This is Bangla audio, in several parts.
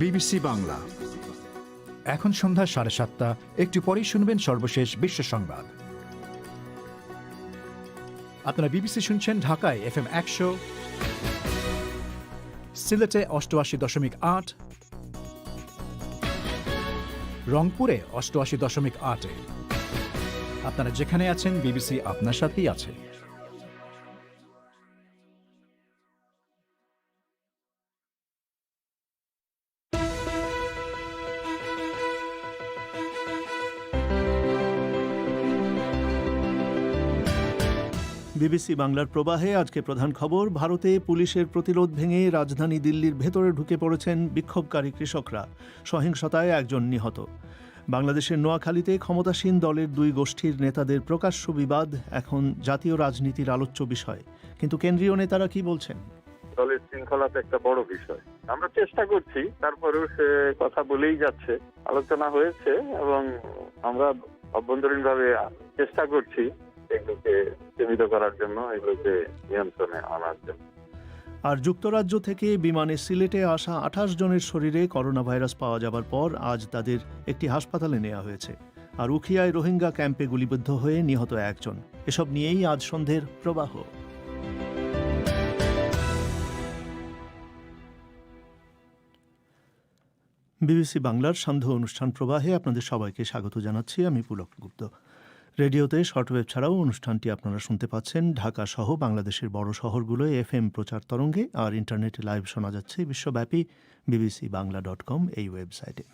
বিবিসি বাংলা। এখন সন্ধ্যা 7:30। একটু পরেই শুনবেন সর্বশেষ বিশ্ব সংবাদ। আপনারা বিবিসি শুনছেন ঢাকায় FM 100, সিলেটে 88.8, রংপুরে 88.8। আপনারা যেখানে আছেন বিবিসি আপনার সাথেই আছে। বিবিসি বাংলার প্রবাহে আজকে প্রধান খবর। ভারতে পুলিশের প্রতিরোধ ভেঙে রাজধানী দিল্লির ভেতরে ঢুকে পড়েছেন বিক্ষোভকারী কৃষকরা। সহিংসতায় একজন নিহত। বাংলাদেশের নোয়াখালীতে ক্ষমতাসীন দলের দুই গোষ্ঠীর নেতাদের প্রকাশ্য বিবাদ এখন জাতীয় রাজনীতির আলোচ্য বিষয়। কিন্তু কেন্দ্রীয় নেতারা কি বলছেন? দলের শৃঙ্খলাতে একটা বড় বিষয়। আমরা চেষ্টা করছি, তারপরেও সে কথা বলেই যাচ্ছে। আলোচনা হয়েছে এবং আমরা অভ্যন্তরীণভাবে চেষ্টা করছি এগুলোকে সীমিত করার জন্য, এগুলোকে নিয়ন্ত্রণে আনার জন্য। আর যুক্তরাজ্য থেকে বিমানে সিলেটে আসা 28 জনের শরীরে করোনা ভাইরাস পাওয়া যাবার পর আজ তাদের একটি হাসপাতালে নেওয়া হয়েছে। আর উখিয়ায় রোহিঙ্গা ক্যাম্পে গুলিবিদ্ধ হয়ে নিহত একজন। এসব নিয়েই আজ সন্ধ্যের প্রবাহ। বিবিসি বাংলার সান্ধ্য অনুষ্ঠান প্রবাহে আপনাদের সবাইকে স্বাগত জানাচ্ছি। আমি পুলক গুপ্ত। রেডিওতে শর্টওয়েভ ছাড়াও অনুষ্ঠানটি আপনারা শুনতে পাচ্ছেন ঢাকা সহ বাংলাদেশের বড় শহরগুলোয় FM প্রচার তরঙ্গে, আর ইন্টারনেটে লাইভ শোনা যাচ্ছে বিশ্বব্যাপী bbcbangla.com এই ওয়েবসাইটে।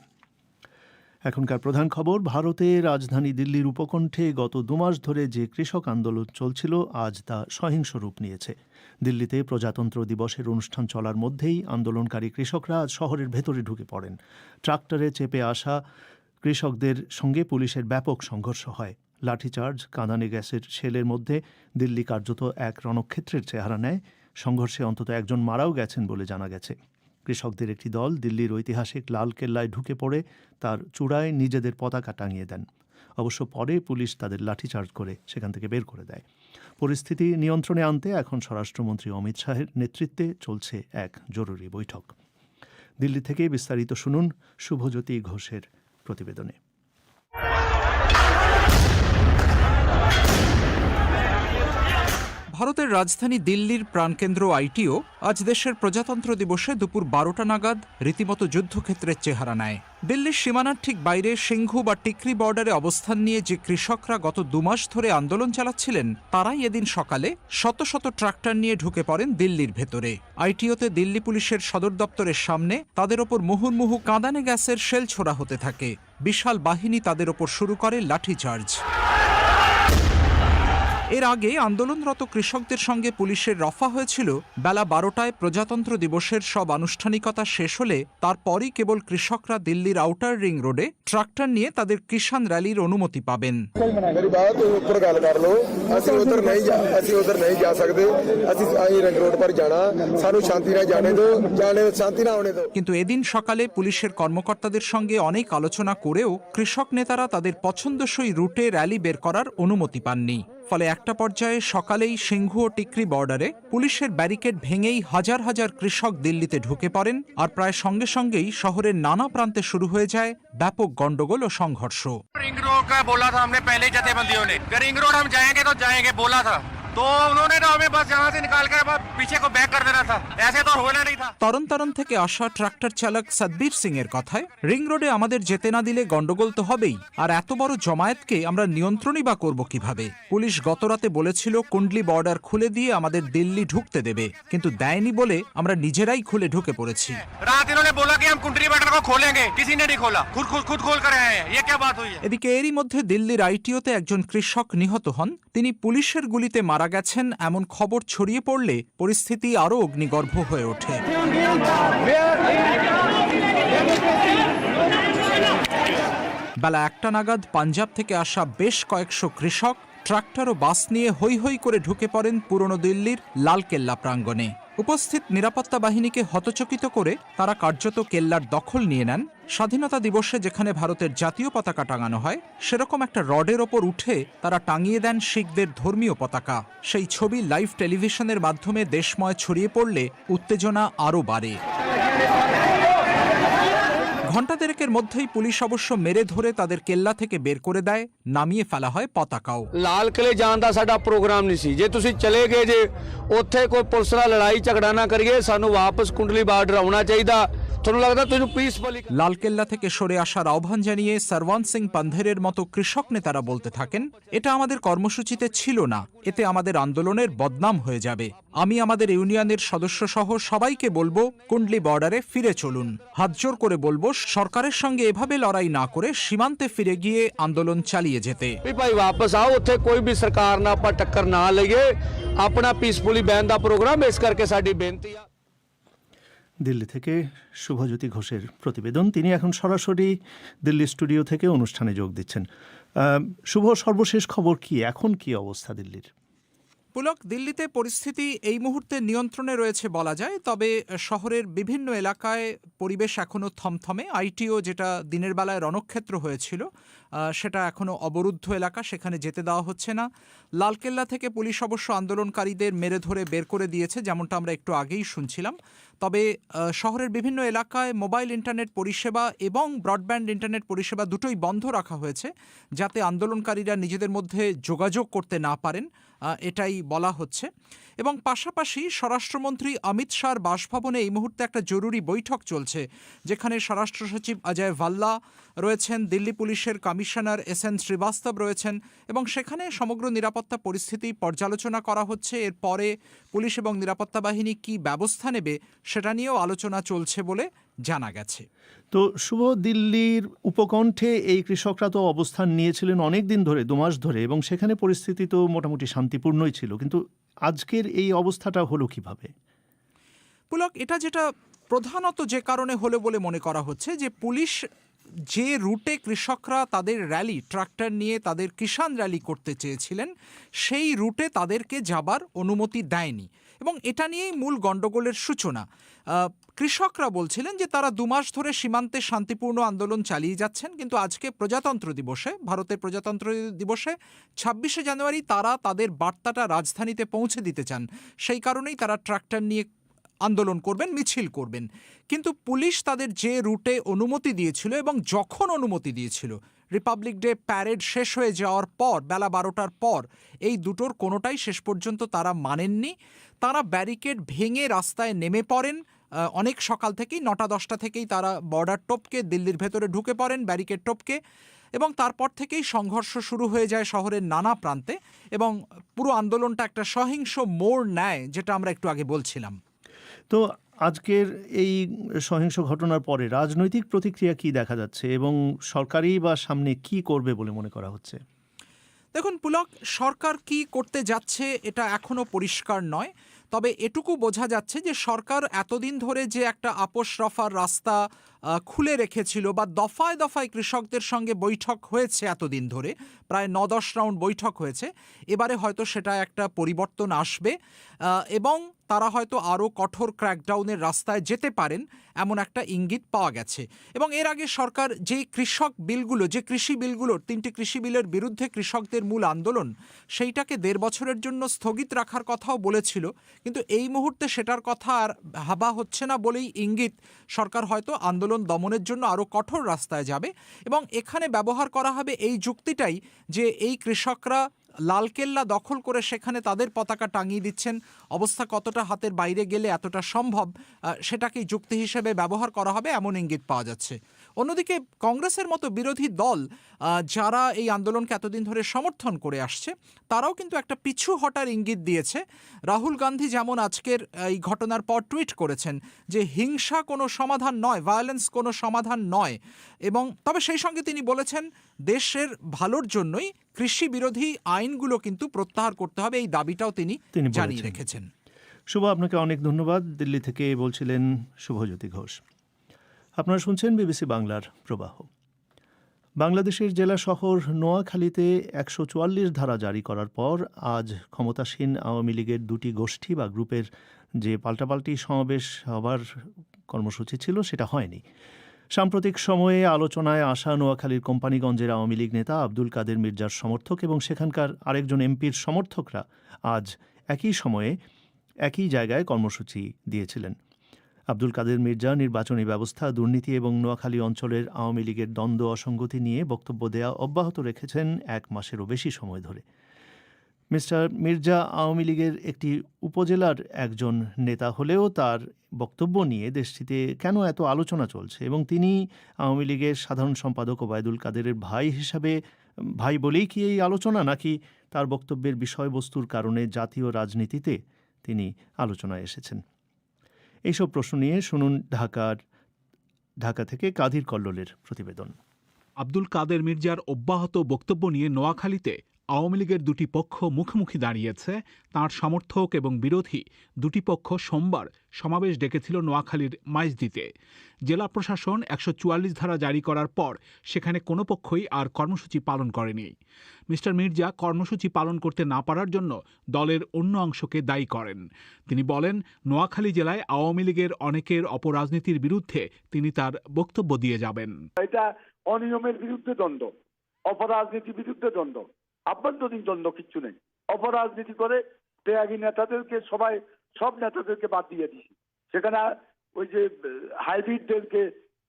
এখনকার প্রধান খবর। ভারতে রাজধানী দিল্লির উপকণ্ঠে গত 2 মাস ধরে যে কৃষক আন্দোলন চলছিল আজ তা সহিংস রূপ নিয়েছে। দিল্লিতে প্রজাতন্ত্র দিবসের অনুষ্ঠান চলার মধ্যেই আন্দোলনকারী কৃষকরা আজ শহরের ভেতরে ঢুকে পড়েন। ট্রাক্টরে চেপে আসা কৃষকদের সঙ্গে পুলিশের ব্যাপক সংঘর্ষ হয়। লাঠিচার্জ, কাঁদানে গ্যাসের শেলের মধ্যে দিল্লি কার্যত এক রণক্ষেত্রের চেহারা নেয়। সংঘর্ষে অন্তত একজন মারাও গেছেন বলে জানা গেছে। কৃষকদের একটি দল দিল্লির ঐতিহাসিক লাল কেল্লায় ঢুকে পড়ে তার চূড়ায় নিজেদের পতাকা টাঙিয়ে দেন। অবশ্য পরে পুলিশ তাদের লাঠিচার্জ করে সেখান থেকে বের করে দেয়। পরিস্থিতি নিয়ন্ত্রণে আনতে এখন স্বরাষ্ট্রমন্ত্রী অমিত শাহের নেতৃত্বে চলছে এক জরুরি বৈঠক। দিল্লি থেকে বিস্তারিত শুনুন শুভজ্যোতি ঘোষের প্রতিবেদনে। ভারতের রাজধানী দিল্লির প্রাণকেন্দ্র আইটিও আজ দেশের প্রজাতন্ত্র দিবসে দুপুর 12টা নাগাদ রীতিমতো যুদ্ধক্ষেত্রের চেহারা নেয়। দিল্লির সীমানার ঠিক বাইরে সিংঘু বা টিকরি বর্ডারে অবস্থান নিয়ে যে কৃষকরা গত 2 মাস ধরে আন্দোলন চালাচ্ছিলেন, তারাই এদিন সকালে শত শত ট্রাক্টর নিয়ে ঢুকে পড়েন দিল্লির ভেতরে। আইটিওতে দিল্লি পুলিশের সদর দপ্তরের সামনে তাদের ওপর মুহুর্মুহু কাঁদানে গ্যাসের শেল ছোড়া হতে থাকে। বিশাল বাহিনী তাদের ওপর শুরু করে লাঠিচার্জ। এর আগে আন্দোলনরত কৃষকদের সঙ্গে পুলিশের রফা হয়েছিল। বেলা 12টায় প্রজাতন্ত্র দিবসের সব আনুষ্ঠানিকতা শেষ হলে তারপরই কেবল কৃষকরা দিল্লির আউটার রিং রোডে ট্রাক্টর নিয়ে তাদের কিষান র্যালির অনুমতি পাবেন। কিন্তু এদিন সকালে পুলিশের কর্মকর্তাদের সঙ্গে অনেক আলোচনা করেও কৃষক নেতারা তাদের পছন্দসই রুটে র্যালি বের করার অনুমতি পাননি। ফলে একটা পর্যায়ে সকালেই সিংঘু ও টিকরি বর্ডারে পুলিশের ব্যারিকেড ভেঙেই হাজার হাজার কৃষক দিল্লিতে ঢুকে পড়েন। আর প্রায় সঙ্গে সঙ্গেই শহরের নানা প্রান্তে শুরু হয়ে যায় ব্যাপক গন্ডগোল ও সংঘর্ষ। रिंग रोड का बोला था हमने पहले जथेबंदियों ने, रिंग रोड हम जाएंगे तो जाएंगे बोला था, तो उन्होंने तो हमें बस यहाँ से निकाल कर पीछे को बैक कर देना था, ऐसे तो होना नहीं था। তরণ থেকে আসা ট্রাক্টর চালক সতবীর সিং এর কথায়, রিং রোডে আমাদের যেতে না দিলে গন্ডগোল তো হবেই, আর এত বড় জমায়েতকে আমরা নিয়ন্ত্রণই বা করব কিভাবে? পুলিশ গতরাতে বলেছিল কুন্ডলি বর্ডার খুলে দিয়ে আমাদের দিল্লি ঢুকতে দেবে, কিন্তু দেয়নি বলে আমরা নিজেরাই খুলে ঢুকে পড়েছি। रात इन्होंने बोला कि हम कुंडली बॉर्डर को खोलेंगे, किसी ने नहीं खोला, खुद खोल कर आए हैं। ये क्या बात हुई है? এদিকে এরই মধ্যে দিল্লির আইটিওতে একজন কৃষক নিহত হন। তিনি পুলিশের গুলিতে মারা গেছেন এমন খবর ছড়িয়ে পড়লে পরিস্থিতি আরও অগ্নিগর্ভ হয়ে ওঠে। বেলা 1টা নাগাদ পাঞ্জাব থেকে আসা বেশ কয়েকশো কৃষক ট্রাক্টর ও বাস নিয়ে হৈ হৈ করে ঢুকে পড়েন পুরনো দিল্লির লালকেল্লা প্রাঙ্গণে। উপস্থিত নিরাপত্তা বাহিনীকে হতচকিত করে তারা কার্যত কেল্লার দখল নিয়ে নেন। স্বাধীনতা দিবসে যেখানে ভারতের জাতীয় পতাকা টাঙানো হয়, সেরকম একটা রডের ওপর উঠে তারা টাঙিয়ে দেন শিখদের ধর্মীয় পতাকা। সেই ছবি লাইভ টেলিভিশনের মাধ্যমে দেশময় ছড়িয়ে পড়লে উত্তেজনা আরও বাড়ে। ঘণ্টা দেড়েকের মধ্যেই পুলিশ অবশ্য মেরে ধরে তাদের কেল্লা থেকে বের করে দেয়, নামিয়ে ফেলা হয় ਪਤਾকাও। ਲਾਲ ਕਿਲੇ ਜਾਣ ਦਾ ਸਾਡਾ ਪ੍ਰੋਗਰਾਮ ਨਹੀਂ ਸੀ। ਜੇ ਤੁਸੀਂ ਚਲੇ ਗਏ ਜੇ ਉੱਥੇ ਕੋਈ ਪੁਲਿਸ ਨਾਲ ਲੜਾਈ ਝਗੜਾ ਨਾ ਕਰੀਏ, ਸਾਨੂੰ ਵਾਪਸ ਕੁੰਡਲੀ ਬਾਰਡਰ ਆਉਣਾ ਚਾਹੀਦਾ। ਤੁਹਾਨੂੰ ਲੱਗਦਾ ਤੁਸੀਂ ਪੀਸਫੁਲੀ লালকেল্লা থেকে সরে আসার আহ্বান জানিয়ে সরওয়ান সিং পান্ধেরের মতো কৃষক নেতারা বলতে থাকেন, এটা আমাদের কর্মসূচিতে ছিল না, এতে আমাদের আন্দোলনের বদনাম হয়ে যাবে। আমি আমাদের ইউনিয়নের সদস্য সহ সবাইকে বলবো কুন্ডলি বর্ডারে ফিরে চলুন। হাতজোড় করে বলবো সরকারের সঙ্গে এভাবে লড়াই না করে সীমান্তে ফিরে গিয়ে আন্দোলন চালিয়ে যেতে। ਵੀ ਭਾਈ ਵਾਪਸ ਆਓ, ਉੱਥੇ ਕੋਈ ਵੀ ਸਰਕਾਰ ਨਾਲ ਆਪਾਂ ਟੱਕਰ ਨਾ ਲਈਏ, ਆਪਣਾ ਪੀਸਫੁਲੀ ਬੈਨ ਦਾ ਪ੍ਰੋਗਰਾਮ। ਇਸ ਕਰਕੇ ਸਾਡੀ ਬੇਨਤੀ ਆ। দিল্লি থেকে শুভজ্যোতি ঘোষের প্রতিবেদন। তিনি এখন সরাসরি দিল্লি স্টুডিও থেকে অনুষ্ঠানে যোগ দিচ্ছেন। শুভ, সর্বশেষ খবর কি, এখন কি অবস্থা দিল্লির? পুলক, দিল্লিতে পরিস্থিতি এই মুহূর্তে নিয়ন্ত্রণে রয়েছে বলা যায়, তবে শহরের বিভিন্ন এলাকায় পরিবেশ এখনও থমথমে। আইটিও, যেটা দিনের বেলায় রণক্ষেত্র হয়েছিল, সেটা এখনও অবরুদ্ধ এলাকা, সেখানে যেতে দেওয়া হচ্ছে না। লালকেল্লা থেকে পুলিশ অবশ্য আন্দোলনকারীদের মেরে ধরে বের করে দিয়েছে, যেমনটা আমরা একটু আগেই শুনছিলাম। তবে শহরের বিভিন্ন এলাকায় মোবাইল ইন্টারনেট পরিষেবা এবং ব্রডব্যান্ড ইন্টারনেট পরিষেবা দুটোই বন্ধ রাখা হয়েছে, যাতে আন্দোলনকারীরা নিজেদের মধ্যে যোগাযোগ করতে না পারেন, এটাই বলা হচ্ছে। এবং পাশাপাশি স্বরাষ্ট্রমন্ত্রী অমিত শাহর বাসভবনে এই মুহূর্তে একটা জরুরি বৈঠক চলছে, যেখানে স্বরাষ্ট্র সচিব অজয় ভাল্লা রয়েছেন, দিল্লি পুলিশের কমিশনার SN শ্রীবাস্তব রয়েছেন, এবং সেখানে সমগ্র নিরাপত্তা পরিস্থিতি পর্যালোচনা করা হচ্ছে। এরপরে পুলিশ এবং নিরাপত্তা বাহিনী কী ব্যবস্থা নেবে সেটা নিয়েও আলোচনা চলছে বলে জানা গেছে। তো শুভ, দিল্লির উপকণ্ঠে এই কৃষকরা তো অবস্থান নিয়েছিলেন অনেক দিন ধরে, 2 মাস ধরে, এবং সেখানে পরিস্থিতি তো মোটামুটি শান্তিপূর্ণই ছিল, কিন্তু আজকের এই অবস্থাটা হলো কিভাবে? পুলক, এটা যেটা প্রধানত যে কারণে হলো বলে মনে করা হচ্ছে, যে পুলিশ যে রুটে কৃষকরা তাদের র্যালি, ট্রাক্টর নিয়ে তাদের কিষাণ র্যালি করতে চেয়েছিলেন, সেই রুটে তাদেরকে যাবার অনুমতি দেয়নি, এবং এটা নিয়েই মূল গণ্ডগোলের সূচনা। কৃষকরা বলছিলেন যে তারা 2 মাস ধরে সীমান্তে শান্তিপূর্ণ আন্দোলন চালিয়ে যাচ্ছেন, কিন্তু আজকে প্রজাতন্ত্র দিবসে, ভারতের প্রজাতন্ত্র দিবসে 26শে জানুয়ারি তারা তাদের বার্তাটা রাজধানীতে পৌঁছে দিতে চান। সেই কারণেই তারা ট্রাক্টর নিয়ে আন্দোলন করবেন, মিছিল করবেন। কিন্তু পুলিশ তাদের যে রুটে অনুমতি দিয়েছিল এবং যখন অনুমতি দিয়েছিল, রিপাবলিক ডে প্যারেড শেষ হয়ে যাওয়ার পর, বেলা 12টার পর, এই দুটোর কোনোটাই শেষ পর্যন্ত তারা মানেননি। তারা ব্যারিকেড ভেঙে রাস্তায় নেমে পড়েন। অনেক সকাল থেকেই, 9টা-10টা থেকেই তারা বর্ডার টপকে দিল্লির ভেতরে ঢুকে পড়েন, ব্যারিকেড টপকে, এবং তারপর থেকেই সংঘর্ষ শুরু হয়ে যায় শহরের নানা প্রান্তে, এবং পুরো আন্দোলনটা একটা সহিংস মোড় নেয়, যেটা আমরা একটু আগে বলছিলাম। তো আজকের এই সহিংস ঘটনার পরে রাজনৈতিক প্রতিক্রিয়া কি দেখা যাচ্ছে, এবং সরকারি বা সামনে কি করবে বলে মনে করা হচ্ছে? দেখুন পুলক, সরকার কি করতে যাচ্ছে এটা এখনও পরিষ্কার নয়, তবে এটুকু বোঝা যাচ্ছে যে সরকার এতদিন ধরে যে একটা আপোষ রফার রাস্তা খুলে রেখেছিল, বা দফায় দফায় কৃষকদের সঙ্গে বৈঠক হয়েছে এতদিন ধরে, প্রায় 9-10 রাউন্ড বৈঠক হয়েছে, এবারে হয়তো সেটা একটা পরিবর্তন আসবে, এবং তারা হয়তো আরও কঠোর ক্র্যাকডাউনের রাস্তায় যেতে পারেন, এমন একটা ইঙ্গিত পাওয়া গেছে। এবং এর আগে সরকার যে কৃষক বিলগুলো, যে কৃষি বিলগুলোর, 3টি কৃষি বিলের বিরুদ্ধে কৃষকদের মূল আন্দোলন, সেইটাকে 1.5 বছরের জন্য স্থগিত রাখার কথাও বলেছিল, কিন্তু এই মুহূর্তে সেটার কথা আর ভাবা হচ্ছে না বলেই ইঙ্গিত সরকার হয়তো আন্দোলন দমনের জন্য আরও কঠোর রাস্তায় যাবে। এবং এখানে ব্যবহার করা হবে এই যুক্তিটাই যে এই কৃষকরা লালকেল্লা দখল করে সেখানে তাদের পতাকা টাঙিয়ে দিচ্ছেন, অবস্থা কতটা হাতের বাইরে গেলে এতটা সম্ভব, সেটাকেই যুক্তি হিসেবে ব্যবহার করা হবে, এমন ইঙ্গিত পাওয়া যাচ্ছে। অন্যদিকে কংগ্রেসের মতো বিরোধী দল, যারা এই আন্দোলনকে এতদিন ধরে সমর্থন করে আসছে, তারাও কিন্তু একটা পিছু হটার ইঙ্গিত দিয়েছে। রাহুল গান্ধী যেমন আজকের এই ঘটনার পর টুইট করেছেন যে হিংসা কোনো সমাধান নয়, ভায়োলেন্স কোনো সমাধান নয়, এবং তবে সেই সঙ্গে তিনি বলেছেন দেশের ভালোর জন্যই কৃষি বিরোধী আইনগুলো কিন্তু প্রত্যাহার করতে হবে, এই দাবিটাও তিনি জানিয়ে রেখেছেন। শুভ, আপনাকে অনেক ধন্যবাদ। দিল্লি থেকে বলছিলেন শুভজ্যোতি ঘোষ। আপনারা শুনছেন বিবিসি বাংলার প্রবাহ। বাংলাদেশের জেলা শহর নোয়াখালীতে 144 ধারা জারি করার পর আজ ক্ষমতাসীন আওয়ামী লীগের 2টি গোষ্ঠী বা গ্রুপের যে পাল্টাপাল্টি সমাবেশ হবার কর্মসূচি ছিল, সেটা হয়নি। সাম্প্রতিক সময়ে আলোচনায় আসা নোয়াখালীর কোম্পানিগঞ্জের আওয়ামী লীগ নেতা আব্দুল কাদের মির্জার সমর্থক এবং সেখানকার আরেকজন এমপির সমর্থকরা আজ একই সময়ে একই জায়গায় কর্মসূচি দিয়েছিলেন। আব্দুল কাদের মির্জা নির্বাচনী ব্যবস্থা, দুর্নীতি এবং নোয়াখালী অঞ্চলের আওয়ামী লীগের দ্বন্দ্ব অসঙ্গতি নিয়ে বক্তব্য দেয়া অব্যাহত রেখেছেন 1 মাসেরও বেশি সময় ধরে। মিস্টার মির্জা আওয়ামী লীগের একটি উপজেলার একজন নেতা হলেও তার বক্তব্য নিয়ে দেশটিতে কেন এত আলোচনা চলছে এবং তিনি আওয়ামী লীগের সাধারণ সম্পাদক ওবায়দুল কাদেরের ভাই হিসাবে, ভাই বলেই কি এই আলোচনা, নাকি তার বক্তব্যের বিষয়বস্তুর কারণে জাতীয় রাজনীতিতে তিনি আলোচনায় এসেছেন? এইসব প্রশ্ন নিয়ে শুনুন ঢাকা থেকে কাদির কল্লোলের প্রতিবেদন। আব্দুল কাদের মির্জার অব্যাহত বক্তব্য নিয়ে নোয়াখালীতে আওয়ামী লীগের দুটি পক্ষ মুখোমুখি দাঁড়িয়েছে। তাঁর সমর্থক এবং বিরোধী দুটি পক্ষ সোমবার সমাবেশ ডেকেছিল নোয়াখালীর মাইজদিতে। জেলা প্রশাসন 144 ধারা জারি করার পর সেখানে কোনো পক্ষই আর কর্মসূচি পালন করেনি। মিস্টার মির্জা কর্মসূচি পালন করতে না পারার জন্য দলের অন্য অংশকে দায়ী করেন। তিনি বলেন, নোয়াখালী জেলায় আওয়ামী লীগের অনেকের অপরাজনীতির বিরুদ্ধে তিনি তার বক্তব্য দিয়ে যাবেন। এটা অনিয়মের বিরুদ্ধে দ্বন্দ্ব, অপরাজনীতির বিরুদ্ধে দ্বন্দ্ব, আভ্যন্তরীণ দ্বন্দ্ব কিচ্ছু নেই। অপরাজনীতি করে ত্যাগী নেতাদেরকে সব নেতাদেরকে বাদ দিয়ে দিছি। সেখানে ওই যে হাইব্রিডদেরকে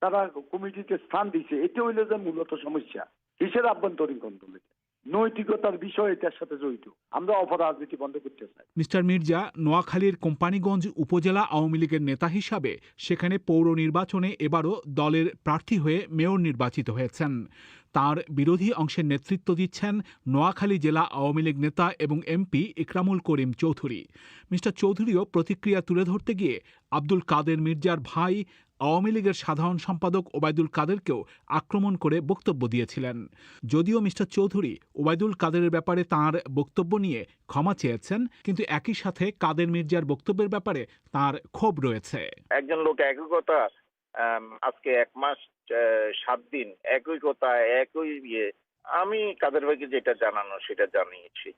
তারা কমিটিতে স্থান দিছে, এটা হইলে যে মূলত সমস্যা। কিসের আভ্যন্তরীণ দ্বন্দ্ব? নৈতিকতার বিষয় এটার সাথে জড়িত। আমরা অপরাজনীতি বন্ধ করতে চাই। মিস্টার মির্জা নোয়াখালীর কোম্পানিগঞ্জ উপজেলা আওয়ামী লীগের নেতা হিসাবে সেখানে পৌর নির্বাচনে এবারও দলের প্রার্থী হয়ে মেয়র নির্বাচিত হয়েছেন। তার বিরোধী অংশের নেতৃত্ব দিচ্ছেন নোয়াখালী জেলা আওয়ামী লীগ নেতা এবং এমপি ইকরামুল করিম চৌধুরী। মিস্টার চৌধুরীও প্রতিক্রিয়া তুলে ধরতে গিয়ে আব্দুল কাদের মির্জার ভাই আওয়ামী লীগের সাধারণ সম্পাদক ওবায়দুল কাদেরকেও আক্রমণ করে বক্তব্য দিয়েছিলেন। যদিও মিস্টার চৌধুরী ওবায়দুল কাদেরের ব্যাপারে তাঁর বক্তব্য নিয়ে ক্ষমা চেয়েছেন, কিন্তু একই সাথে কাদের মির্জার বক্তব্যের ব্যাপারে তাঁর ক্ষোভ রয়েছে। একজন লোক একই কথা আজকে 1 মাস 7 দিন একই কথা একই আমি কাদের ভাইকে যেটা জানানো সেটা জানিয়েছি।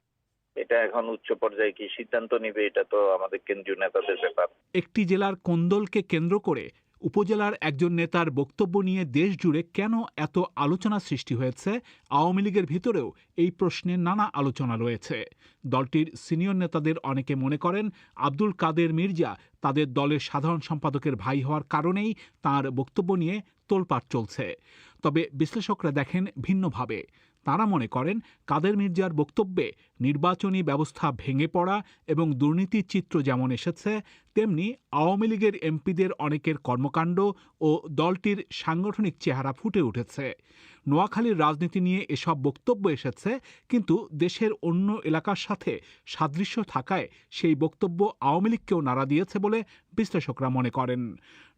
এটা এখন উচ্চ পর্যায়ে কি সিদ্ধান্ত নিবে এটা তো আমাদের কেন্দ্রীয় নেতাদের ব্যাপার। একটি জেলার কোন্দলকে কেন্দ্র করে উপজেলার একজন নেতার বক্তব্য নিয়ে দেশ জুড়ে কেন এত আলোচনা সৃষ্টি হয়েছে? আওয়ামী লীগের ভিতরেও এই প্রশ্নে নানা আলোচনা রয়েছে। দলটির সিনিয়র নেতাদের অনেকে মনে করেন আব্দুল কাদের মির্জা তাদের দলের সাধারণ সম্পাদকের ভাই হওয়ার কারণেই তার বক্তব্য নিয়ে তোলপাড় চলছে। তবে বিশ্লেষকরা দেখেন ভিন্নভাবে। তারা মনে করেন কাদের মির্জার বক্তব্যে নির্বাচনী ব্যবস্থা ভেঙে পড়া এবং দুর্নীতির চিত্র যেমন এসেছে, তেমনি আওয়ামী লীগের এমপিদের অনেকের কর্মকাণ্ড ও দলটির সাংগঠনিক চেহারা ফুটে উঠেছে। নোয়াখালীর রাজনীতি নিয়ে এসব বক্তব্য এসেছে, কিন্তু দেশের অন্য এলাকার সাথে সাদৃশ্য থাকায় সেই বক্তব্য আওয়ামী লীগকেও নাড়া দিয়েছে বলে বিশ্লেষকরা মনে করেন।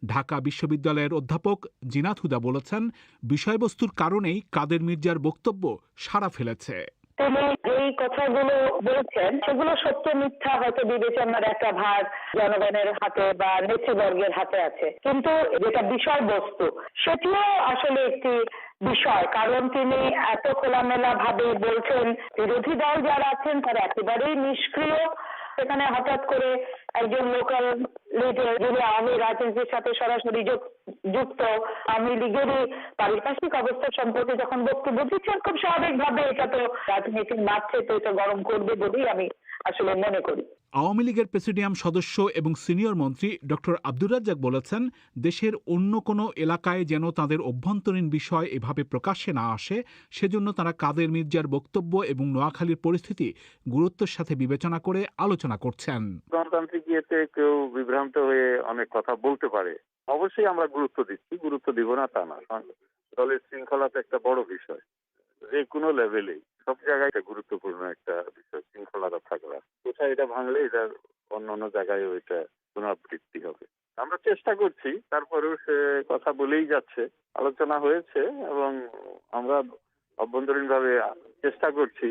ঢাকা বিশ্ববিদ্যালয়ের অধ্যাপক জিনাত হুদা বলেছেন, বিষয়বস্তুর কারণেই কাদের মির্জার বক্তব্য সাড়া ফেলেছে। তিনি যেই কথাগুলো বলছেন সেগুলো সত্য মিথ্যা হয়তো বিবেচনার একটা ভার জনগণের হাতে বা নেতৃবর্গের হাতে আছে, কিন্তু যেটা বিষয়বস্তু সেটিও আসলে একটি বিষয়। কারণ তিনি এত খোলামেলা ভাবে বলছেন, বিরোধী দল যারা আছেন তারা একেবারেই নিষ্ক্রিয়। সেখানে হঠাৎ করে একজন লোকাল লিডার যিনি আওয়ামী রাজনীতির সাথে সরাসরি যুক্ত, আওয়ামী লীগেরই পারিপার্শ্বিক অবস্থা সম্পর্কে যখন বক্তব্য দিচ্ছেন, খুব স্বাভাবিকভাবে এটা তো রাজনীতির মাঠে তো এটা গরম করবে বলেই আমি আসলে মনে করি। আওয়ামী লীগের প্রেসিডিয়াম সদস্য এবং সিনিয়র মন্ত্রী ডক্টর আব্দুর রাজ্জাক বলেছেন, দেশের অন্য কোনো এলাকায় যেন তাদের অভ্যন্তরীণ বিষয় এভাবে প্রকাশ্যে না আসে, সেজন্য তারা কাদের মির্জার বক্তব্য এবং নোয়াখালীর পরিস্থিতি গুরুত্বের সাথে বিবেচনা করে আলোচনা করছেন। গণতান্ত্রিক ইয়েতে কেউ বিভ্রান্ত হয়ে অনেক কথা বলতে পারে, অবশ্যই আমরা গুরুত্ব দিচ্ছি, গুরুত্ব দিব না তা না। দলের শৃঙ্খলা তো একটা বড় বিষয়, যে কোনো লেভেলেই সব জায়গায় গুরুত্বপূর্ণ একটা বিষয় শৃঙ্খলাটা থাকা। কোথায় এটা ভাঙলে এটা অন্য জায়গায় ওইটা পুনরাবৃত্তি হবে। আমরা চেষ্টা করছি, তারপরেও সে কথা বলেই যাচ্ছে। আলোচনা হয়েছে এবং আমরা অভ্যন্তরীণভাবে চেষ্টা করছি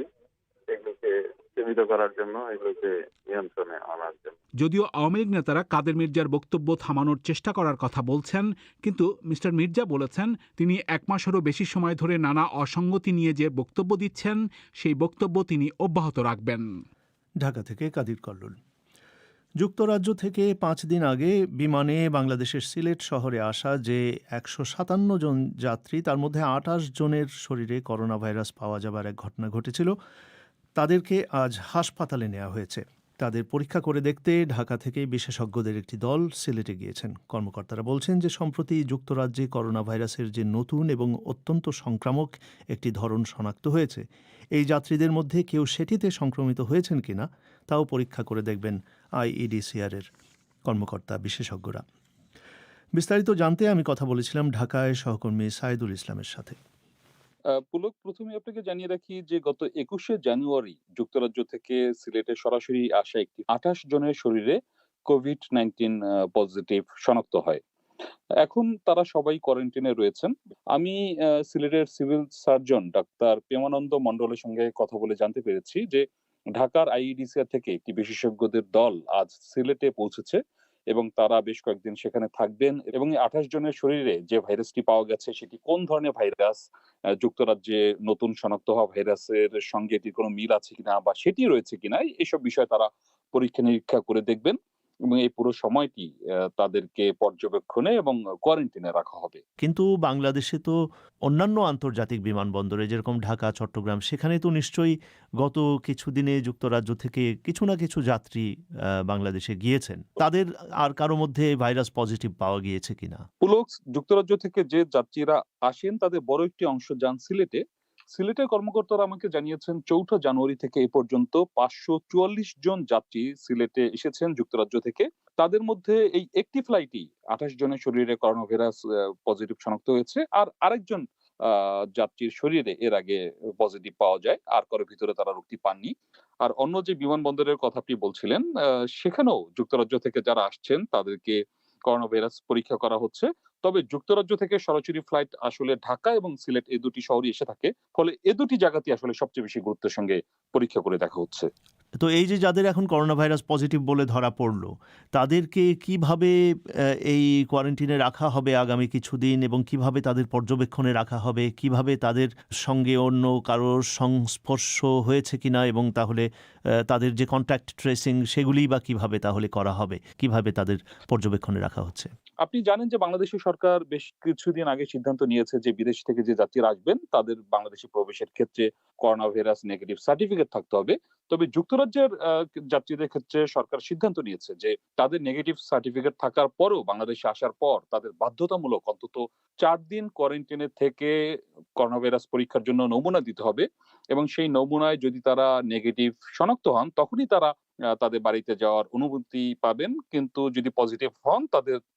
এগুলোকে সীমিত করার জন্য, এগুলোকে নিয়ন্ত্রণে আনার জন্য। যদিও আওয়ামী লীগ নেতারা কাদের মির্জার বক্তব্য থামানোর চেষ্টা করার কথা বলছেন, কিন্তু মিস্টার মির্জা বলেছেন তিনি 1 মাসেরও বেশি সময় ধরে নানা অসঙ্গতি নিয়ে যে বক্তব্য দিচ্ছেন সেই বক্তব্য তিনি অব্যাহত রাখবেন। ঢাকা থেকে কাদির কল্লোল। যুক্তরাজ্য থেকে 5 দিন আগে বিমানে বাংলাদেশের সিলেট শহরে আসা যে 157 জন যাত্রী, তার মধ্যে 28 জনের শরীরে করোনা ভাইরাস পাওয়া যাবার এক ঘটনা ঘটেছিল। তাদেরকে আজ হাসপাতালে নেওয়া হয়েছে। তাদের পরীক্ষা করে দেখতে ঢাকা থেকে বিশেষজ্ঞদের একটি দল সিলেটে গিয়েছেন। কর্মকর্তারা বলছেন যে সম্প্রতি যুক্তরাজ্যে করোনা ভাইরাসের যে নতুন এবং অত্যন্ত সংক্রামক একটি ধরন শনাক্ত হয়েছে, এই যাত্রীদের মধ্যে কেউ সেটিতে সংক্রমিত হয়েছেন কিনা তাও পরীক্ষা করে দেখবেন IEDCR এর কর্মকর্তা বিশেষজ্ঞরা। বিস্তারিত জানতে আমি কথা বলেছিলাম ঢাকায় সহকর্মী সাইদুল ইসলামের সাথে। পুলক, প্রথমে আপনাকে জানিয়ে রাখি যে গত 21শে জানুয়ারি যুক্তরাজ্য থেকে সিলেটে সরাসরি আসা একটি 28 জনের শরীরে কোভিড-19 পজিটিভ শনাক্ত হয়। এখন তারা সবাই কোয়ারেন্টিনে রয়েছেন। আমি সিলেটের সিভিল সার্জন ডাক্তার প্রেমানন্দ মণ্ডলের সঙ্গে কথা বলে জানতে পেরেছি যে ঢাকার IEDCR থেকে একটি বিশেষজ্ঞদের দল আজ সিলেটে পৌঁছেছে এবং তারা বেশ কয়েকদিন সেখানে থাকবেন এবং এই 28 জনের শরীরে যে ভাইরাসটি পাওয়া গেছে সেটি কোন ধরনের ভাইরাস, যুক্তরাজ্যে নতুন শনাক্ত হওয়া ভাইরাসের সঙ্গে এটির কোনো মিল আছে কিনা বা সেটি রয়েছে কিনা, এসব বিষয় তারা পরীক্ষা নিরীক্ষা করে দেখবেন এবং এই পুরো সময়টি তাদেরকে পর্যবেক্ষণে এবং কোয়ারেন্টিনে রাখা হবে। কিন্তু বাংলাদেশে তো অন্যান্য আন্তর্জাতিক বিমানবন্দরে যেরকম ঢাকা, চট্টগ্রাম, সেখানে তো নিশ্চয়ই গত কিছুদিনে যুক্তরাজ্য থেকে কিছু না কিছু যাত্রী বাংলাদেশে গিয়েছেন। তাদের আর কারো মধ্যে ভাইরাস পজিটিভ পাওয়া গিয়েছে কিনা? পুলক, যুক্তরাজ্য থেকে যে যাত্রীরা আসেন তাদের বড় একটি অংশ যান সিলেটে। সিলেটের কর্মকর্তারা আমাকে জানিয়েছেন 4 জানুয়ারি থেকে এ পর্যন্ত 544 জন যাত্রী সিলেটে এসেছেন যুক্তরাজ্য থেকে। তাদের মধ্যে এই একটি ফ্লাইটই 28 জনের শরীরে করোনা ভাইরাস পজিটিভ শনাক্ত হয়েছে, আর আরেকজন যাত্রীর শরীরে এর আগে পজিটিভ পাওয়া যায়, আর কারো ভিতরে তারা রোগটি পাননি। আর অন্য যে বিমানবন্দরের কথা আপনি বলছিলেন, সেখানেও যুক্তরাজ্য থেকে যারা আসছেন তাদেরকে করোনা ভাইরাস পরীক্ষা করা হচ্ছে। তবে যুক্তরাজ্য থেকে সরাসরি ফ্লাইট আসলে ঢাকা এবং সিলেট এই দুটি শহরই এসে থাকে, ফলে এই দুটি জায়গাতেই আসলে সবচেয়ে বেশি গুরুত্বের সঙ্গে পরীক্ষা করে দেখা হচ্ছে। তো এই যে যাদের এখন করোনা ভাইরাস পজিটিভ বলে ধরা পড়লো, তাদেরকে কিভাবে এই কোয়ারেন্টিনে রাখা হবে আগামী কিছুদিন, এবং কিভাবে তাদের পর্যবেক্ষণে রাখা হবে, কিভাবে তাদের সঙ্গে অন্য কারোর সংস্পর্শ হয়েছে কিনা, এবং তাহলে তাদের যে কন্ট্যাক্ট ট্রেসিং সেগুলিই বা কিভাবে তাহলে করা হবে, কিভাবে তাদের পর্যবেক্ষণে রাখা হচ্ছে? আপনি জানেন যে বাংলাদেশের সরকার বেশ কিছুদিন আগে সিদ্ধান্ত নিয়েছে যে বিদেশ থেকে যে যাত্রীরা আসবেন তাদের বাংলাদেশে প্রবেশের ক্ষেত্রে করোনা ভাইরাস নেগেটিভ সার্টিফিকেট থাকতে হবে। তবে যুক্তরাজ্যের যাত্রীদের ক্ষেত্রে সরকার সিদ্ধান্ত নিয়েছে যে তাদের নেগেটিভ সার্টিফিকেট থাকার পরও বাংলাদেশে আসার পর তাদের বাধ্যতামূলক অন্তত 4 দিন কোয়ারেন্টিনে থেকে করোনা ভাইরাস পরীক্ষার জন্য নমুনা দিতে হবে এবং সেই নমুনায় যদি তারা নেগেটিভ শনাক্ত হন তখনই তারা তাদের বাড়িতে যাওয়ার অনুমতি পাবেন। কিন্তু যদি পজিটিভ হন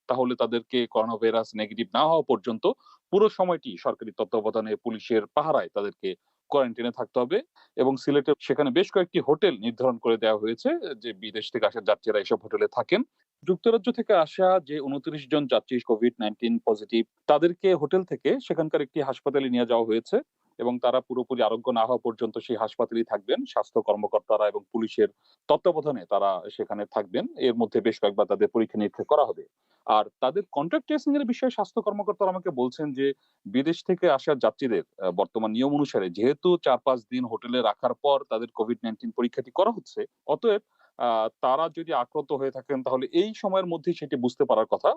তাহলে তাদেরকে করোনা ভাইরাস নেগেটিভ না হওয়া পর্যন্ত পুরো সময়টি সরকারি তত্ত্বাবধানে পুলিশের পাহারায় তাদেরকে কোয়ারেন্টিনে থাকতে হবে। এবং সিলেটে সেখানে বেশ কয়েকটি হোটেল নির্ধারণ করে দেওয়া হয়েছে যে বিদেশ থেকে আসা যাত্রীরা এসব হোটেলে থাকেন। যুক্তরাজ্য থেকে আসা যে 29 জন যাত্রী কোভিড-19 পজিটিভ তাদেরকে হোটেল থেকে সেখানকার একটি হাসপাতালে নিয়ে যাওয়া হয়েছে এবং তারা পুরোপুরি আরোগ্য না হওয়া পর্যন্ত সেই হাসপাতালেই থাকবেন। স্বাস্থ্য কর্মকর্তারা এবং পুলিশের তত্ত্বাবধানে তারা সেখানে থাকবেন। এর মধ্যে বেশ কয়েকবার তাদের পরীক্ষা নিরীক্ষা করা হবে। আর তাদের কন্ট্যাক্ট ট্রেসিং এর বিষয়ে স্বাস্থ্য কর্মকর্তারা আমাকে বলছেন যে বিদেশ থেকে আসা যাত্রীদের বর্তমান নিয়ম অনুসারে যেহেতু 4-5 দিন হোটেলে রাখার পর তাদের কোভিড-19 পরীক্ষাটি করা হচ্ছে, অতএব তারা যদি আক্রান্ত হয়ে থাকেন তাহলে এই সময়ের মধ্যেই সেটি বুঝতে পারার কথা।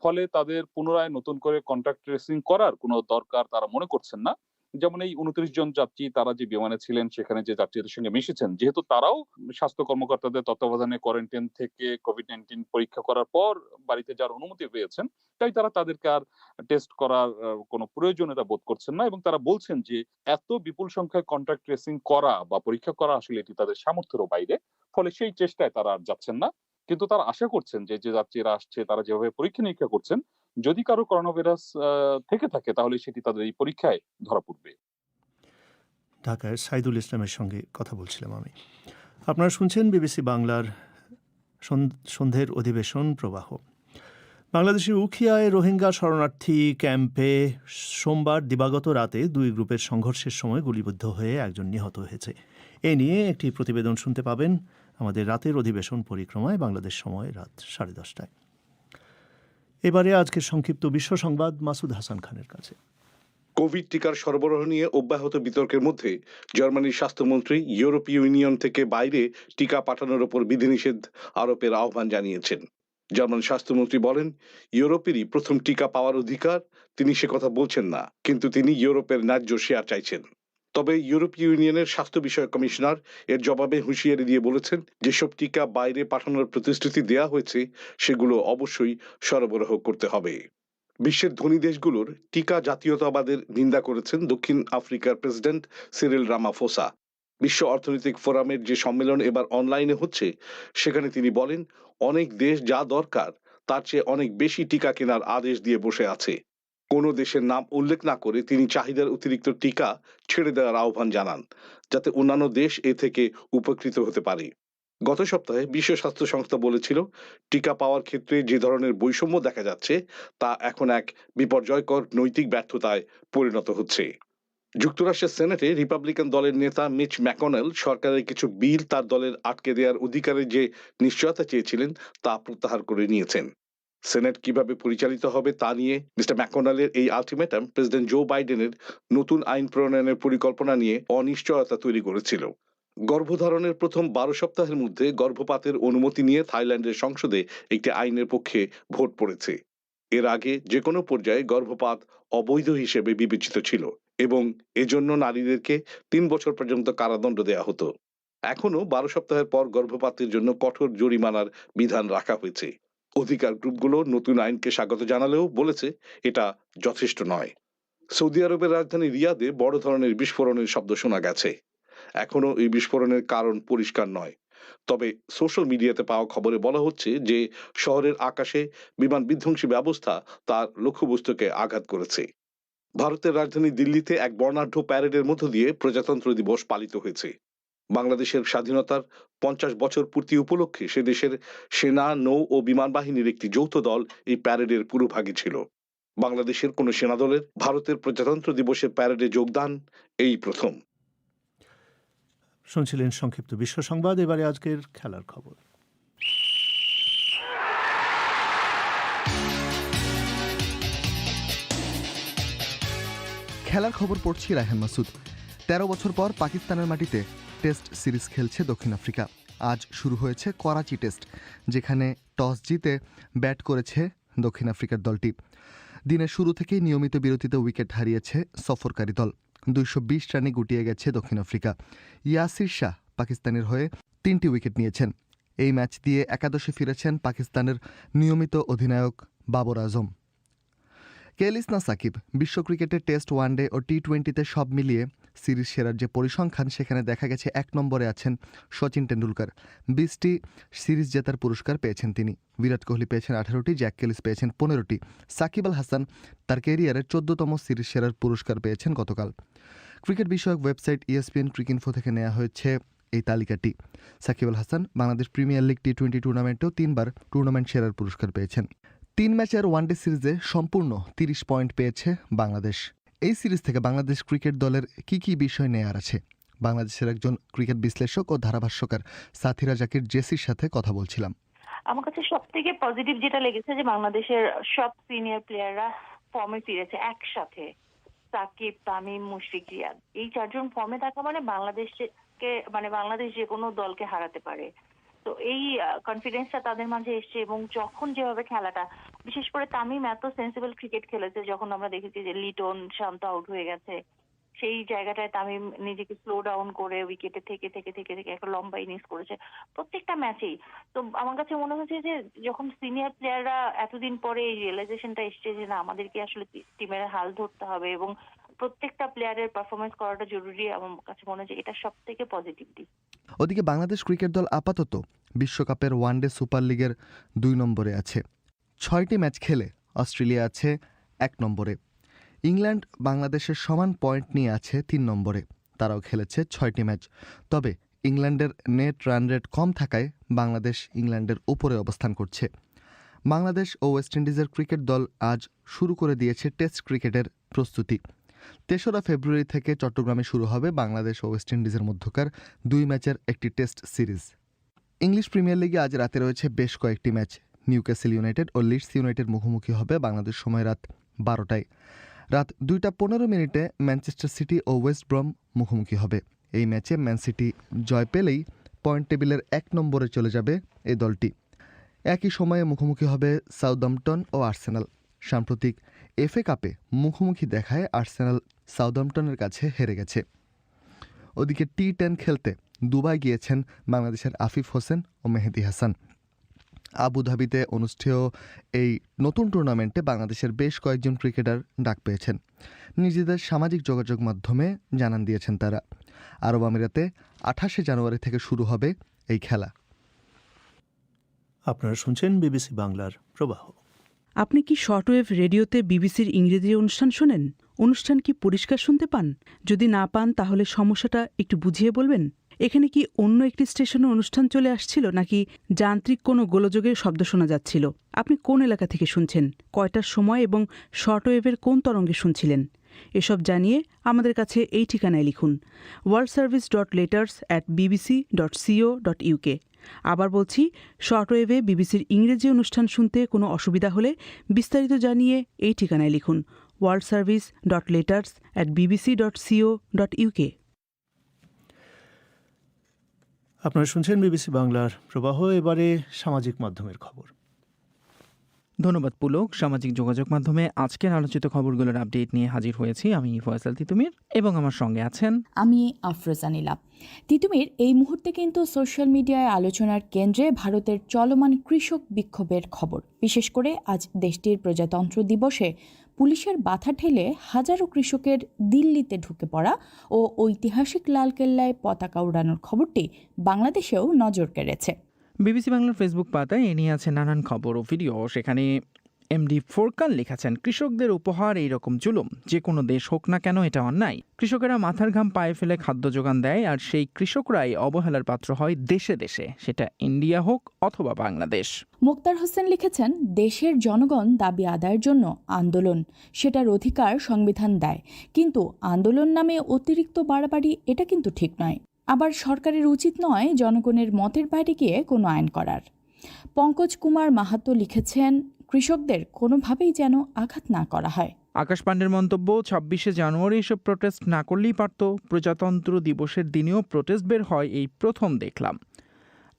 ফলে তাদের পুনরায় নতুন করে কন্ট্যাক্ট ট্রেসিং করার কোনো দরকার তারা মনে করছেন না। যেমন এই 29 জন যাত্রী তারা যে বিমানে ছিলেন সেখানে যে যাত্রীদের সঙ্গে মিশেছেন, যেহেতু তারাও স্বাস্থ্য কর্মকর্তাদের তত্ত্বাবধানে কোয়ারেন্টাইন থেকে কোভিড-19 পরীক্ষা করার পর বাড়িতে যাওয়ার অনুমতি পেয়েছেন, তাই তারা তাদেরকে আর টেস্ট করার কোনো প্রয়োজনীয়তা বোধ করছেন না এবং তারা বলছেন যে এত বিপুল সংখ্যায় কন্ট্যাক্ট ট্রেসিং করা বা পরীক্ষা করা আসলে এটি তাদের সামর্থ্যের বাইরে, ফলে সেই চেষ্টায় তারা আর যাচ্ছেন না। কিন্তু তারা আশা করছেন যে যে যাত্রীরা আসছে তারা যেভাবে পরীক্ষা নিরীক্ষা করছেন, যদি কারো করোনা ভাইরাস থেকে থাকে তাহলে সেটি তাদের এই পরীক্ষায় ধরা পড়বে। ঢাকায় সাইদুল ইসলামের সঙ্গে কথা বলছিলাম আমি। আপনারা শুনছেন বিবিসি বাংলার সন্ধ্যের অধিবেশন প্রবাহ। বাংলাদেশের উখিয়ায় রোহিঙ্গা শরণার্থী ক্যাম্পে সোমবার দিবাগত রাতে 2 গ্রুপের সংঘর্ষের সময় গুলিবিদ্ধ হয়ে একজন নিহত হয়েছে। এ নিয়ে একটি প্রতিবেদন শুনতে পাবেন আমাদের রাতের অধিবেশন পরিক্রমায়, বাংলাদেশ সময় রাত 10:30টায়। এবারে আজকের সংক্ষিপ্ত বিশ্ব সংবাদ মাসুদ হাসান খানের কাছে। কোভিড টিকার সরবরাহ নিয়ে অব্যাহত বিতর্কের মধ্যে জার্মানির স্বাস্থ্যমন্ত্রী ইউরোপীয় ইউনিয়ন থেকে বাইরে টিকা পাঠানোর ওপর বিধিনিষেধ আরোপের আহ্বান জানিয়েছেন। জার্মান স্বাস্থ্যমন্ত্রী বলেন, ইউরোপেরই প্রথম টিকা পাওয়ার অধিকার, তিনি সে কথা বলছেন না, কিন্তু তিনি ইউরোপের ন্যায্য শেয়ার চাইছেন। তবে ইউরোপীয় ইউনিয়নের স্বাস্থ্য বিষয়ক কমিশনার এর জবাবে হুঁশিয়ারি দিয়ে বলেছেন, যেসব টিকা বাইরে পাঠানোর প্রতিশ্রুতি দেওয়া হয়েছে সেগুলো অবশ্যই সরবরাহ করতে হবে। বিশ্বের ধনী দেশগুলোর টিকা জাতীয়তাবাদের নিন্দা করেছেন দক্ষিণ আফ্রিকার প্রেসিডেন্ট সিরিল রামাফোসা। বিশ্ব অর্থনৈতিক ফোরামের যে সম্মেলন এবার অনলাইনে হচ্ছে, সেখানে তিনি বলেন, অনেক দেশ যা দরকার তার চেয়ে অনেক বেশি টিকা কেনার আদেশ দিয়ে বসে আছে। কোনো দেশের নাম উল্লেখ না করে তিনি চাহিদার অতিরিক্ত টিকা ছেড়ে দেওয়ার আহ্বান জানান, যাতে অন্যান্য দেশ এ থেকে উপকৃত হতে পারে। গত সপ্তাহে বিশ্ব স্বাস্থ্য সংস্থা বলেছিল, টিকা পাওয়ার ক্ষেত্রে যে ধরনের বৈষম্য দেখা যাচ্ছে তা এখন এক বিপর্যয়কর নৈতিক ব্যর্থতায় পরিণত হচ্ছে। যুক্তরাষ্ট্রের সেনেটে রিপাবলিকান দলের নেতা মিচ ম্যাকনেল সরকারের কিছু বিল তার দলের আটকে দেওয়ার অধিকারের যে নিশ্চয়তা চেয়েছিলেন তা প্রত্যাহার করে নিয়েছেন। সেনেট কিভাবে পরিচালিত হবে তা নিয়ে মিস্টার ম্যাকনেলের এই আলটিমেটাম প্রেসিডেন্ট জো বাইডেনের নতুন আইন প্রণয়নের পরিকল্পনা নিয়ে অনিশ্চয়তা তৈরি করেছিল। গর্ভধারণের প্রথম 12 সপ্তাহের মধ্যে গর্ভপাতের অনুমতি নিয়ে থাইল্যান্ডের সংসদে একটি আইনের পক্ষে ভোট পড়েছে। এর আগে যে কোনো পর্যায়ে গর্ভপাত অবৈধ হিসেবে বিবেচিত ছিল এবং এজন্য নারীদেরকে 3 বছর পর্যন্ত কারাদণ্ড দেওয়া হতো। এখনো 12 সপ্তাহের পর গর্ভপাতের জন্য কঠোর জরিমানার বিধান রাখা হয়েছে। অধিকার গ্রুপগুলো নতুন আইনকে স্বাগত জানালেও বলেছে এটা যথেষ্ট নয়। সৌদি আরবের রাজধানী রিয়াদে বড় ধরনের বিস্ফোরণের শব্দ শোনা গেছে। এখনো এই বিস্ফোরণের কারণ পরিষ্কার নয়, তবে সোশ্যাল মিডিয়াতে পাওয়া খবরে বলা হচ্ছে যে শহরের আকাশে বিমান বিধ্বংসী ব্যবস্থা তার লক্ষ্যবস্তুকে আঘাত করেছে। ভারতের রাজধানী দিল্লিতে এক বর্ণাঢ্য প্যারেডের মধ্য দিয়ে প্রজাতন্ত্র দিবস পালিত হয়েছে। বাংলাদেশের স্বাধীনতার 50 বছর পূর্তি উপলক্ষে সে দেশের সেনা, নৌ ও বিমান বাহিনীর একটি যৌথ দল এই প্যারেডের পুরোভাগী ছিল। বাংলাদেশের কোনো সেনাদলের ভারতের প্রজাতন্ত্র দিবসের প্যারেডে যোগদান এই প্রথম। শুনছিলেন সংক্ষিপ্ত বিশ্ব সংবাদ। এবারে আজকের খেলার খবর। খেলার খবর পড়ছি রায়হান মাসুদ। 13 বছর পর পাকিস্তানের মাটিতে টেস্ট সিরিজ খেলছে দক্ষিণ আফ্রিকা। আজ শুরু হয়েছে করাচি টেস্ট, যেখানে টস জিতে ব্যাট করেছে দক্ষিণ আফ্রিকার দলটি। দিনের শুরু থেকেই নিয়মিত বিরতিতে উইকেট হারিয়েছে সফরকারী দল। 220 রানে গুটিয়ে গেছে দক্ষিণ আফ্রিকা। ইয়াসির শাহ পাকিস্তানের হয়ে 3টি উইকেট নিয়েছেন। এই ম্যাচ দিয়ে একাদশে ফিরেছেন পাকিস্তানের নিয়মিত অধিনায়ক বাবর আজম। কেলিসনা সাকিব বিশ্ব ক্রিকেটের টেস্ট, ওয়ানডে ও টি20তে সব মিলিয়ে সিরিজ সেরার যে পরিসংখ্যান, সেখানে দেখা গেছে 1 নম্বরে আছেন সচিন টেন্ডুলকার। 20টি সিরিজ জেতার পুরস্কার পেয়েছেন তিনি। বিরাট কোহলি পেয়েছেন 18টি, জ্যাক কেলিস পেয়েছেন 15টি। সাকিব আল হাসান তার ক্যারিয়ারের 14তম সিরিজ সেরার পুরস্কার পেয়েছেন গতকাল। ক্রিকেট বিষয়ক ওয়েবসাইট ESPN ক্রিকইনফো থেকে নেওয়া হয়েছে এই তালিকাটি। সাকিব আল হাসান বাংলাদেশ প্রিমিয়ার লিগ টি20 টুর্নামেন্টেও 3 বার টুর্নামেন্ট সেরার পুরস্কার পেয়েছেন। 3 ম্যাচের ওয়ানডে সিরিজে সম্পূর্ণ 30 পয়েন্ট পেয়েছে বাংলাদেশ। এই সিরিজ থেকে বাংলাদেশ ক্রিকেট দলের কি কি বিষয় নেয়ার আছে, বাংলাদেশের একজন ক্রিকেট বিশ্লেষক ও ধারাভাষ্যকার সাথীরা জাকির জেসির সাথে কথা বলছিলাম। আমার কাছে সব থেকে পজিটিভ যেটা লেগেছে যে বাংলাদেশের সব সিনিয়র প্লেয়াররা ফর্মে ফিরেছে একসাথে। সাকিব, তামিম, মুশফিক, রিয়াদ, এই 4 জন ফর্মে থাকা মানে বাংলাদেশ যে কোনো দলকে হারাতে পারে। তো এই কনফিডেন্সটা তাদের মাঝে এসছে এবং যখন যেভাবে খেলাটা, বিশেষ করে তামিম এত সেন্সিবল ক্রিকেট খেলেছে, যখন আমরা দেখেছি যে লিটন, শান্ত আউট হয়ে গেছে, সেই জায়গাটায় তামিম নিজেকে স্লো ডাউন করে উইকেটে থেকে থেকে থেকে থেকে একটা লম্বা ইনিংস করেছে প্রত্যেকটা ম্যাচেই। তো আমার কাছে মনে হচ্ছে যে যখন সিনিয়র প্লেয়াররা এতদিন পরে এই রিয়েলাইজেশনটা এসছে যে না, আমাদেরকে আসলে টিমের হাল ধরতে হবে এবং প্রত্যেকটা প্লেয়ারের পারফরমেন্স করাটা জরুরি, আমার কাছে মনে হয় এটা সব থেকে পজিটিভ দিক। ওদিকে বাংলাদেশ ক্রিকেট দল আপাতত বিশ্বকাপের ওয়ানডে সুপার লিগের 2 নম্বরে আছে। 6টি ম্যাচ খেলে অস্ট্রেলিয়া আছে 1 নম্বরে। ইংল্যান্ড বাংলাদেশের সমান পয়েন্ট নিয়ে আছে 3 নম্বরে। তারাও খেলেছে 6টি ম্যাচ। তবে ইংল্যান্ডের নেট রান রেট কম থাকায় বাংলাদেশ ইংল্যান্ডের উপরে অবস্থান করছে। বাংলাদেশ ও ওয়েস্ট ইন্ডিজের ক্রিকেট দল আজ শুরু করে দিয়েছে টেস্ট ক্রিকেটের প্রস্তুতি। 3রা ফেব্রুয়ারি থেকে চট্টগ্রামে শুরু হবে বাংলাদেশ ও ওয়েস্ট ইন্ডিজের মধ্যকার 2 ম্যাচের একটি টেস্ট সিরিজ। ইংলিশ প্রিমিয়ার লিগে আজ রাতে রয়েছে বেশ কয়েকটি ম্যাচ। নিউক্যাসল ইউনাইটেড ও লিডস ইউনাইটেড মুখোমুখি হবে বাংলাদেশ সময় রাত 12টায়। রাত 2:15 ম্যানচেস্টার সিটি ও ওয়েস্ট ব্রম মুখোমুখি হবে। এই ম্যাচে ম্যান সিটি জয় পেলেই পয়েন্ট টেবিলের 1 নম্বরে চলে যাবে এই দলটি। একই সময়ে মুখোমুখি হবে সাউদাম্পটন ও আর্সেনাল। সাম্প্রতিক FA কাপে মুখোমুখি দেখায় আর্সেনাল সাউদাম্পটনের কাছে হেরে গেছে। ওদিকে T10 খেলতে দুবাই গিয়েছেন বাংলাদেশের আফিফ হোসেন ও মেহেদী হাসান। আবুধাবিতে অনুষ্ঠেয় এই নতুন টুর্নামেন্টে বাংলাদেশের বেশ কয়েকজন ক্রিকেটার ডাক পেয়েছেন। নিজেদের সামাজিক যোগাযোগ মাধ্যমে জানান দিয়েছেন তারা। আরব আমিরাতে 28 জানুয়ারি থেকে শুরু হবে এই খেলা। আপনারা শুনছেন বিবিসি বাংলার প্রবাহ। আপনি কি শর্টওয়েভ রেডিওতে বিবিসির ইংরেজি অনুষ্ঠান শোনেন? অনুষ্ঠান কি পরিষ্কার শুনতে পান? যদি না পান তাহলে সমস্যাটা একটু বুঝিয়ে বলবেন। এখানে কি অন্য একটি স্টেশনে অনুষ্ঠান চলে আসছিল, নাকি যান্ত্রিক কোনো গোলযোগের শব্দ শোনা যাচ্ছিল? আপনি কোন এলাকা থেকে শুনছেন, কয়টার সময় এবং শর্টওয়েভের কোন তরঙ্গে শুনছিলেন? এসব জানিয়ে আমাদের কাছে এই ঠিকানায় লিখুন worldservice.letters@bbc.co.uk। আবার বলছি, শর্টওয়েভে বিবিসির ইংরেজি অনুষ্ঠান শুনতে কোনো অসুবিধা হলে বিস্তারিত জানিয়ে এই ঠিকানায় লিখুন worldservice.letters@bbc.co.uk। আপনারা শুনছেন বিবিসি বাংলার প্রবাহ। এবারে সামাজিক মাধ্যমের খবর। ধন্যবাদ পুলক। সামাজিক যোগাযোগ মাধ্যমে আজকের আলোচিত খবরগুলোর আপডেট নিয়ে হাজির হয়েছি আমি ফয়সাল তিতুমির, এবং আমার সঙ্গে আছেন আমি আফরোজা নীলা। তিতুমির, এই মুহূর্তে কিন্তু সোশ্যাল মিডিয়ায় আলোচনার কেন্দ্রে ভারতের চলমান কৃষক বিক্ষোভের খবর। বিশেষ করে আজ দেশটির প্রজাতন্ত্র দিবসে পুলিশের বাধা ঠেলে হাজারো কৃষকের দিল্লিতে ঢুকে পড়া ও ঐতিহাসিক লালকেল্লায় পতাকা উড়ানোর খবরটি বাংলাদেশেও নজর কেড়েছে। বিবিসি বাংলার ফেসবুক পাতায় এ নিয়ে আছে নানান খবর ও ভিডিও। সেখানে এমডি ফোরকান লিখেছেন, কৃষকদের উপহার এইরকম জুলুম, যে কোনো দেশ হোক না কেন এটা অন্যায়। কৃষকেরা মাথার ঘাম পায়ে ফেলে খাদ্য যোগান দেয়, আর সেই কৃষকরাই অবহেলার পাত্র হয় দেশে দেশে, সেটা ইন্ডিয়া হোক অথবা বাংলাদেশ। মুক্তার হোসেন লিখেছেন, দেশের জনগণ দাবি আদায়ের জন্য আন্দোলন, সেটার অধিকার সংবিধান দেয়, কিন্তু আন্দোলন নামে অতিরিক্ত বাড়াবাড়ি এটা কিন্তু ঠিক নয়। আবার সরকারের উচিত নয় জনগণের মতের বাইরে গিয়ে কোনো আইন করার। পঙ্কজ কুমার মাহাতো লিখেছেন, কৃষকদের কোনোভাবেই যেন আঘাত না করা হয়। আকাশ পাণ্ডের মন্তব্য, 26শে জানুয়ারি এসব প্রোটেস্ট না করলেই পারত, প্রজাতন্ত্র দিবসের দিনেও প্রোটেস্ট বের হয় এই প্রথম দেখলাম।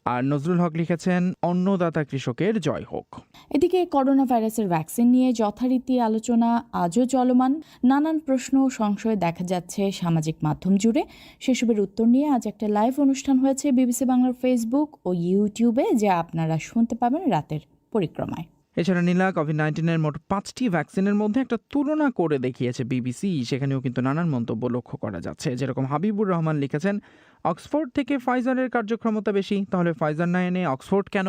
আর নজরুল হক লিখেছেন, অন্নদাতা কৃষকের জয় হোক। এদিকে করোনা ভাইরাসের ভ্যাকসিন নিয়ে যথারীতি আলোচনা আজও চলমান। নানান প্রশ্ন ও সংশয় দেখা যাচ্ছে সামাজিক মাধ্যম জুড়ে। সেসবের উত্তর নিয়ে আজ একটা লাইভ অনুষ্ঠান হয়েছে বিবিসি বাংলার ফেসবুক ও ইউটিউবে, যা আপনারা শুনতে পাবেন রাতের পরিক্রমায়। এছাড়া নীলা কোভিড-19-এর মোট 5টি ভ্যাকসিনের মধ্যে একটা তুলনা করে দেখিয়েছে বিবিসি। সেখানেও কিন্তু নানান মন্তব্য লক্ষ্য করা যাচ্ছে। যেরকম হাবিবুর রহমান লিখেছেন, অক্সফোর্ড থেকে ফাইজারের কার্যক্ষমতা বেশি, তাহলে ফাইজার না এনে অক্সফোর্ড কেন?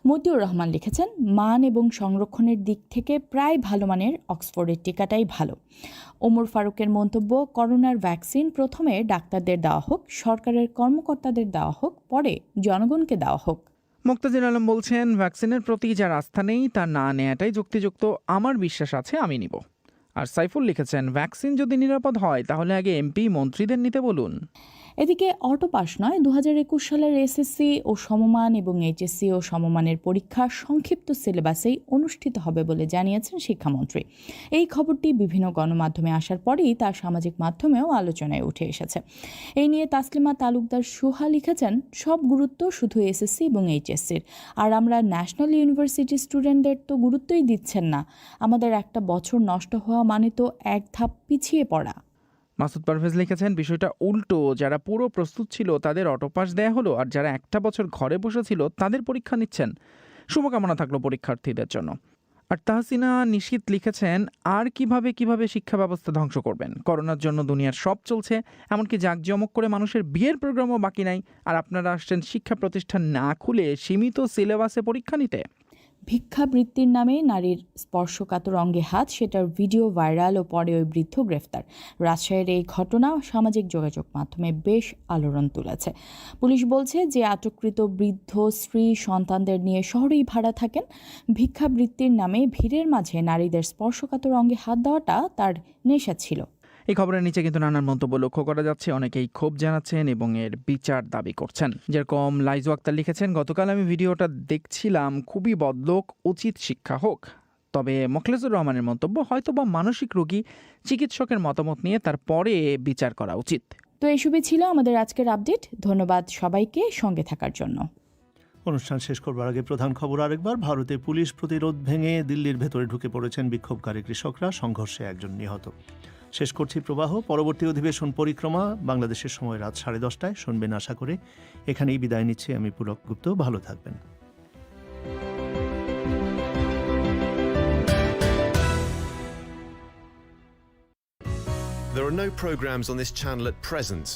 মতিউর রহমান লিখেছেন, মান এবং সংরক্ষণের দিক থেকে প্রায় ভালো মানের অক্সফোর্ডের টিকাটাই ভালো। ওমর ফারুকের মন্তব্য, করোনার ভ্যাকসিন প্রথমে ডাক্তারদের দেওয়া হোক, সরকারের কর্মকর্তাদের দেওয়া হোক, পরে জনগণকে দেওয়া হোক। মুক্তাদির আলম বলছেন, ভ্যাকসিনের প্রতি যার আস্থা নেই তার না নেওয়াটাই যুক্তিযুক্ত, আমার বিশ্বাস আছে আমি নিব। আর সাইফুল লিখেছেন, ভ্যাকসিন যদি নিরাপদ হয় তাহলে আগে এমপি মন্ত্রীদের নিতে বলুন। এদিকে অটো পাস নয়, 2021 সালের এসএসসি ও সমমান এবং এইচএসসি ও সমমানের পরীক্ষা সংক্ষিপ্ত সিলেবাসেই অনুষ্ঠিত হবে বলে জানিয়েছেন শিক্ষামন্ত্রী। এই খবরটি বিভিন্ন গণমাধ্যমে আসার পরেই তার সামাজিক মাধ্যমেও আলোচনায় উঠে এসেছে। এই নিয়ে তাসলিমা তালুকদার সুহা লিখেছেন, সব গুরুত্ব শুধু এসএসসি এবং এইচএসসির, আর আমরা ন্যাশনাল ইউনিভার্সিটি স্টুডেন্টদের তো গুরুত্বই দিচ্ছেন না। আমাদের একটা বছর নষ্ট হওয়া মানে তো এক ধাপ পিছিয়ে পড়া। মাসুদ পারভেজ লিখেছেন, বিষয়টা উল্টো, যারা পুরো প্রস্তুত ছিল তাদের অটোপাস দেয়া হলো, আর যারা একটা বছর ঘরে বসেছিল তাদের পরীক্ষা নিচ্ছেন। শুভকামনা থাকলো পরীক্ষার্থীদের জন্য। আর তাহসিনা নিশীত লিখেছেন, আর কিভাবে শিক্ষা ব্যবস্থা ধ্বংস করবেন? করোনার জন্য দুনিয়ার সব চলছে, এমনকি জাঁকজমক করে মানুষের বিয়ের প্রোগ্রামও বাকি নাই, আর আপনারা আসছেন শিক্ষা প্রতিষ্ঠান না খুলে সীমিত সিলেবাসে পরীক্ষা নিতে। ভিক্ষাবৃত্তির নামে নারীর স্পর্শকাতর অঙ্গে হাত, সেটার ভিডিও ভাইরাল ও পরে ওই বৃদ্ধ গ্রেফতার। রাজশাহীর এই ঘটনা সামাজিক যোগাযোগ মাধ্যমে বেশ আলোড়ন তুলেছে। পুলিশ বলছে যে আটককৃত বৃদ্ধ স্ত্রী সন্তানদের নিয়ে শহরেই ভাড়া থাকেন। ভিক্ষাবৃত্তির নামে ভিড়ের মাঝে নারীদের স্পর্শকাতর অঙ্গে হাত দেওয়াটা তার নেশা ছিল। এই খবরের নিচে কিন্তু নানান মন্তব্য লক্ষ্য করা যাচ্ছে। অনেকেই ক্ষোভ জানাচ্ছেন এবং এর বিচার দাবি করছেন। যেরকম লাইজু আক্তার লিখেছেন, গতকাল আমি ভিডিওটা দেখছিলাম, খুবই বদলোক, উচিত শিক্ষা হোক। তবে মোখলেসুর রহমানের মন্তব্য, হয়তোবা মানসিক রোগী, চিকিৎসকের মতামত নিয়ে তারপরে বিচার করা উচিত। তো এসবই ছিল আমাদের আজকের আপডেট। ধন্যবাদ সবাইকে সঙ্গে থাকার জন্য। অনুষ্ঠান শেষ করবার আগে প্রধান খবর আরেকবার। ভারতে পুলিশ প্রতিরোধ ভেঙে দিল্লির ভেতরে ঢুকে পড়েছেন বিক্ষোভকারী কৃষকরা, সংঘর্ষে একজন নিহত। শেষ করছি প্রবাহ। পরবর্তী অধিবেশন পরিক্রমা বাংলাদেশের সময় রাত 10:30টায় শুনবেন আশা করে। এখানেই বিদায় নিচ্ছি আমি পুলক গুপ্ত। ভালো থাকবেন। There are no programs on this channel at present.